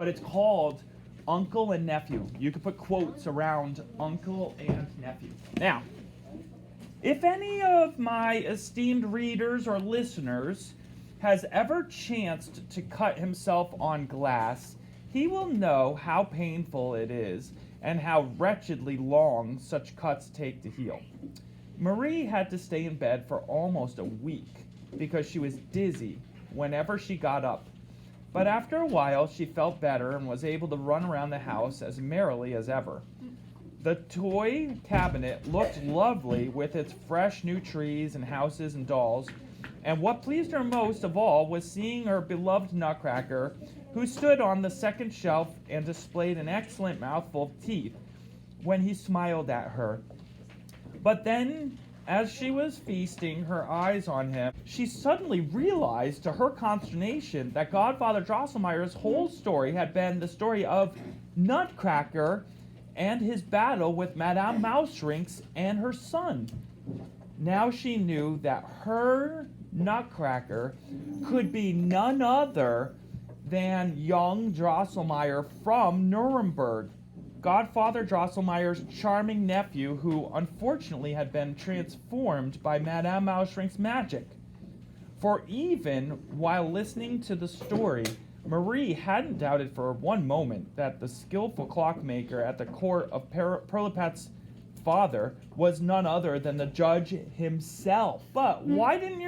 but it's called Uncle and Nephew. You could put quotes around Uncle and Nephew. Now, if any of my esteemed readers or listeners has ever chanced to cut himself on glass, he will know how painful it is and how wretchedly long such cuts take to heal. Marie had to stay in bed for almost a week because she was dizzy whenever she got up. But after a while, she felt better and was able to run around the house as merrily as ever. The toy cabinet looked lovely with its fresh new trees and houses and dolls, and what pleased her most of all was seeing her beloved Nutcracker, who stood on the second shelf and displayed an excellent mouthful of teeth when he smiled at her. But then, as she was feasting her eyes on him, she suddenly realized to her consternation that Godfather Drosselmeyer's whole story had been the story of Nutcracker and his battle with Madame Mousetrix and her son. Now she knew that her Nutcracker could be none other than young Drosselmeyer from Nuremberg, Godfather Drosselmeyer's charming nephew, who unfortunately had been transformed by Madame Mousetrix's magic. For even while listening to the story, Marie hadn't doubted for one moment that the skillful clockmaker at the court of Perlipet's father was none other than the judge himself. But why didn't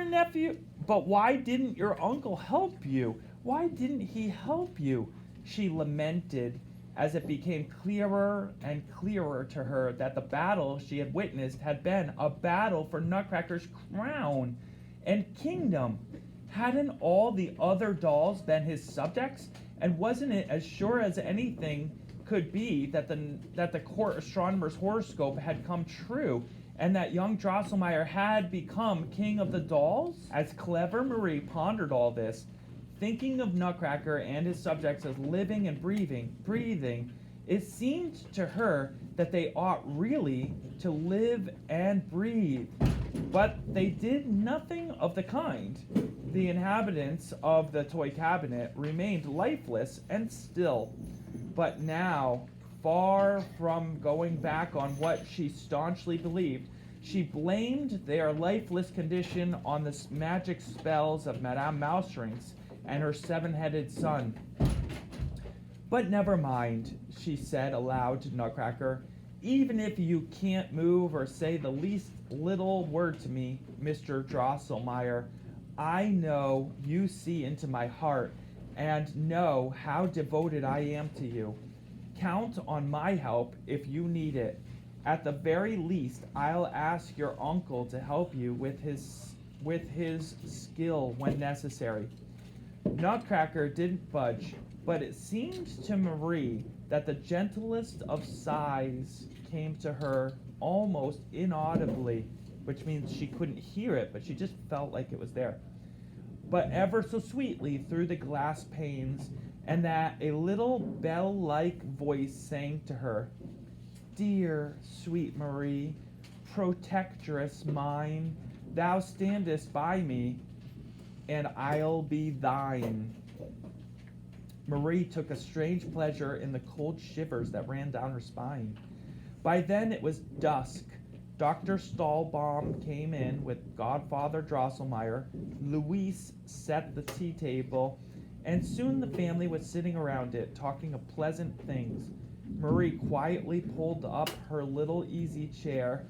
your uncle help you? Why didn't he help you? She lamented as it became clearer and clearer to her that the battle she had witnessed had been a battle for Nutcracker's crown and kingdom. Hadn't all the other dolls been his subjects? And wasn't it as sure as anything could be that the court astronomer's horoscope had come true, and that young Drosselmeyer had become king of the dolls? As clever Marie pondered all this, thinking of Nutcracker and his subjects as living and breathing, it seemed to her that they ought really to live and breathe. But they did nothing of the kind. The inhabitants of the toy cabinet remained lifeless and still. But now, far from going back on what she staunchly believed, she blamed their lifeless condition on the magic spells of Madame Mousetrix and her seven-headed son. But never mind, she said aloud to Nutcracker. Even if you can't move or say the least little word to me, Mr. Drosselmeyer, I know you see into my heart and know how devoted I am to you. Count on my help if you need it. At the very least, I'll ask your uncle to help you with his skill when necessary. Nutcracker didn't budge, but it seemed to Marie that the gentlest of sighs came to her almost inaudibly, which means she couldn't hear it, but she just felt like it was there, but ever so sweetly through the glass panes, and that a little bell-like voice sang to her, "Dear, sweet Marie, protectress mine, thou standest by me, and I'll be thine." Marie took a strange pleasure in the cold shivers that ran down her spine. By then it was dusk. Dr. Stahlbaum came in with Godfather Drosselmeyer. Louise set the tea table, and soon the family was sitting around it, talking of pleasant things. Marie quietly pulled up her little easy chair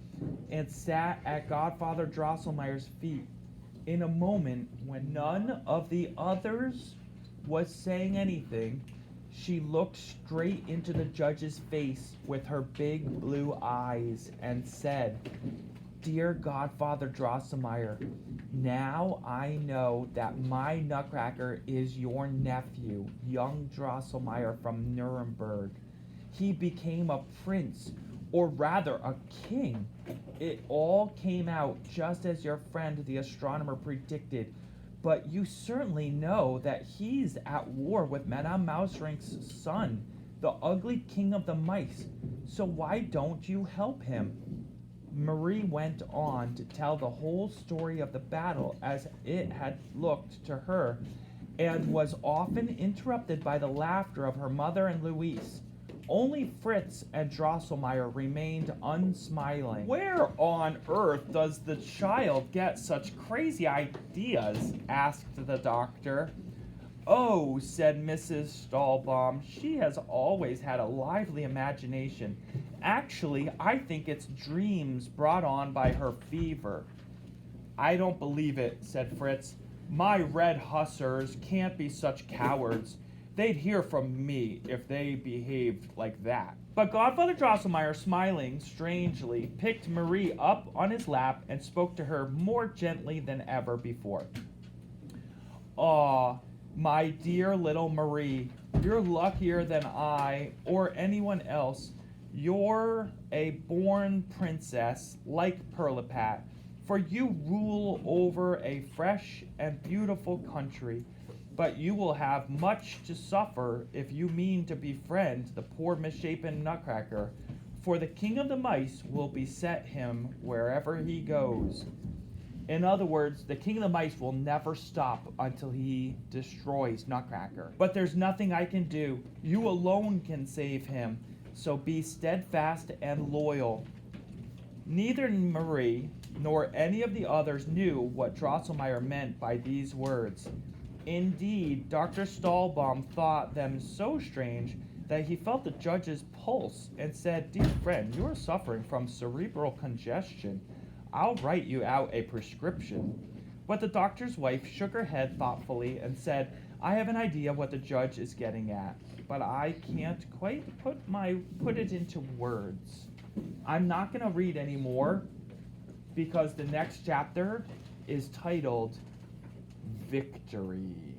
and sat at Godfather Drosselmeyer's feet. In a moment, when none of the others was saying anything, she looked straight into the judge's face with her big blue eyes and said, "Dear Godfather Drosselmeyer, now I know that my Nutcracker is your nephew, young Drosselmeyer from Nuremberg. He became a prince, or rather a king. It all came out just as your friend the astronomer predicted. But you certainly know that he's at war with Madame Mousetrix's son, the ugly king of the mice. So why don't you help him?" Marie went on to tell the whole story of the battle as it had looked to her, and was often interrupted by the laughter of her mother and Louise. Only Fritz and Drosselmeyer remained unsmiling. Where on earth does the child get such crazy ideas? Asked the doctor. Oh, said Mrs. Stahlbaum, she has always had a lively imagination. Actually, I think it's dreams brought on by her fever. I don't believe it, said Fritz. My red hussars can't be such cowards. They'd hear from me if they behaved like that. But Godfather Drosselmeyer, smiling strangely, picked Marie up on his lap and spoke to her more gently than ever before. "Ah, my dear little Marie, you're luckier than I or anyone else. You're a born princess like Pirlipat, for you rule over a fresh and beautiful country. But you will have much to suffer if you mean to befriend the poor misshapen Nutcracker, for the king of the mice will beset him wherever he goes." In other words, the king of the mice will never stop until he destroys Nutcracker. But there's nothing I can do. You alone can save him, so be steadfast and loyal. Neither Marie nor any of the others knew what Drosselmeyer meant by these words. Indeed, Dr. Stahlbaum thought them so strange that he felt the judge's pulse and said, "Dear friend, you are suffering from cerebral congestion. I'll write you out a prescription." But the doctor's wife shook her head thoughtfully and said, "I have an idea what the judge is getting at, but I can't quite put it into words." I'm not going to read anymore because the next chapter is titled Victory.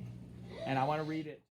And I want to read it.